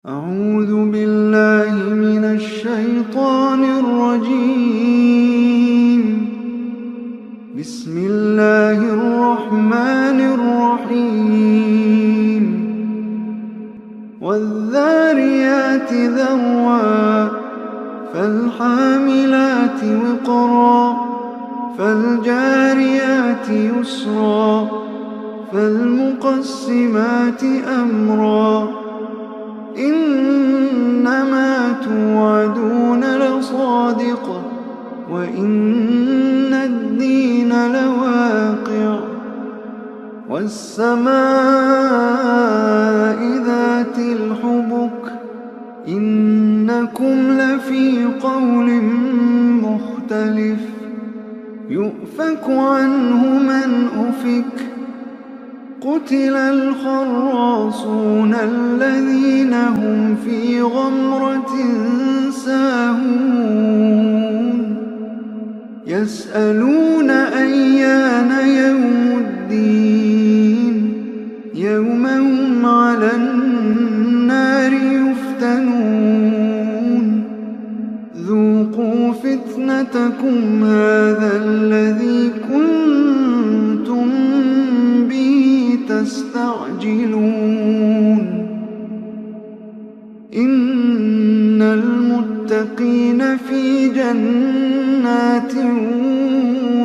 أعوذ بالله من الشيطان الرجيم. بسم الله الرحمن الرحيم. والذاريات ذروا فالحاملات وقرا فالجاريات يسرا فالمقسمات أمرا إنما توعدون لصادق وإن الدين لواقع والسماء ذات الحبك إنكم لفي قول مختلف يؤفك عنه من أفك قتل الخراصون الذين هم في غمرة ساهون يسألون أيان يوم الدين يوم هم على النار يفتنون ذوقوا فتنتكم هذا الذي كنتم تستعجلون إن المتقين في جنات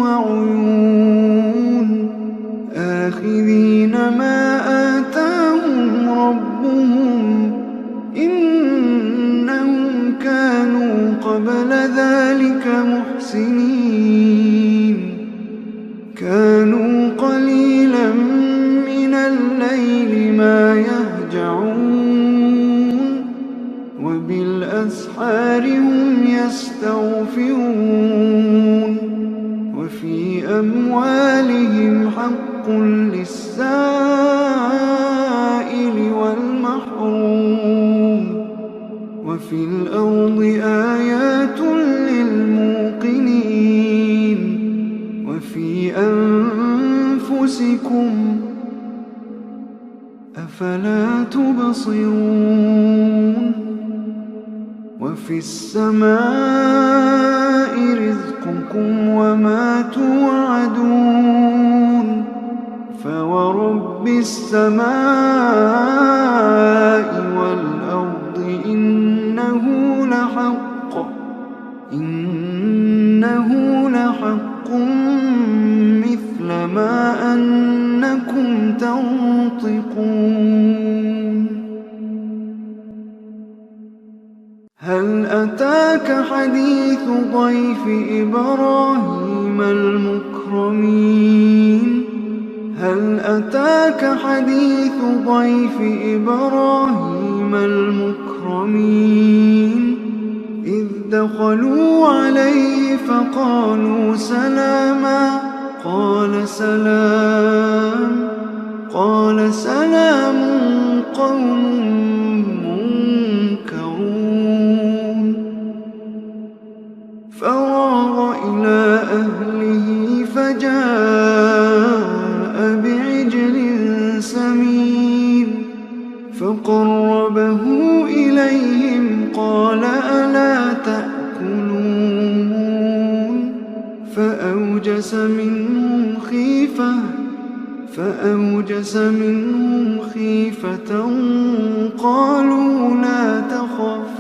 وعيون آخذين ما آتاهم ربهم إنهم كانوا قبل ذلك محسنين كانوا قليلا من الليل ما يهجعون وبالأسحار هم يستغفرون وفي أموالهم حق للسائل والمحروم وفي الأرض آيات للموقنين وفي أنفسكم أفلا تبصرون وفي السماء رزقكم وما توعدون فورب السماء والأرض إنه لحق مثل ما أنكم تنطقون هل أتاك حديث ضيف إبراهيم المكرمين هل أتاك حديث ضيف إبراهيم المكرمين إذ دخلوا عليه فقالوا سلاما قال سلام قوم منكرون فراغ إلى أهله فجاء بعجل سمين فقربه إليهم قال ألا تأكلون فأوجس منهم خيفة قالوا لا تخف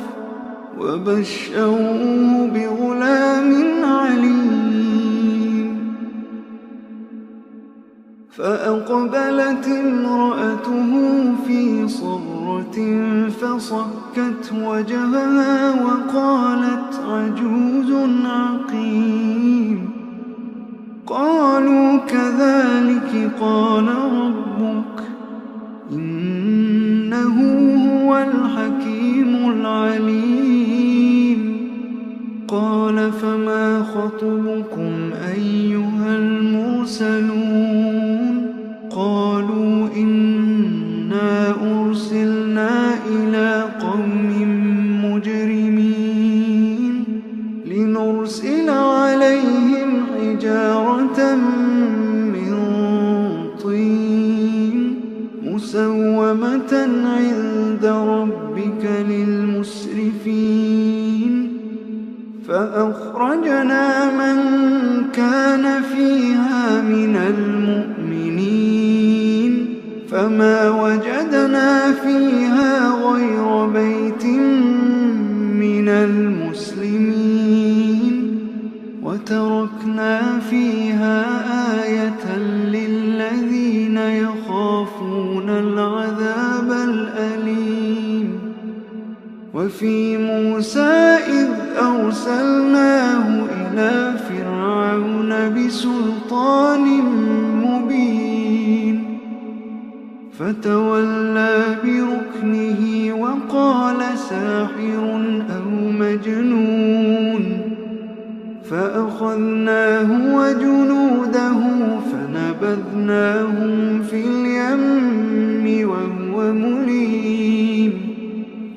وبشروه بغلام عليم فأقبلت امرأته في صرة فصكت وجهها وقالت عجوز عقيم قالوا كذلك قال ربك إنه هو الحكيم العليم قال فما خطبكم أيها المرسلون قالوا إنا أرسلنا إلى قوم مجرمين لنرسل عليهم حجارة من طين مسومة عند ربك للمسرفين فأخرجنا من كان فيها من المؤمنين فما وجدنا فيها غير بيت من المسلمين وتركنا فيها آية للذين يخافون العذاب الأليم وفي موسى إذ أرسلناه إلى فرعون بسلطان مبين فتولى بركنه وقال ساحر أو مجنون فأخذناه وجنوده فنبذناهم في اليم وهو مليم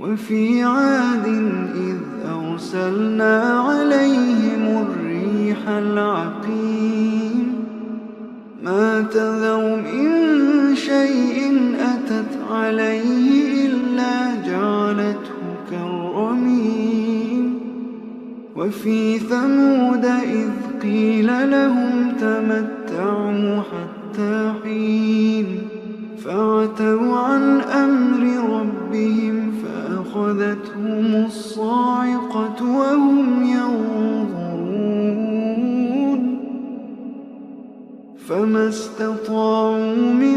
وفي عاد إذ أرسلنا عليهم الريح العقيم ما تذر من شيء أتت عليه إلا جعلته كالرميم وفي ثمود إذ قيل لهم تمتعوا حتى حين فعتوا عن أمر ربهم فأخذتهم الصاعقة وهم ينظرون فما استطاعوا من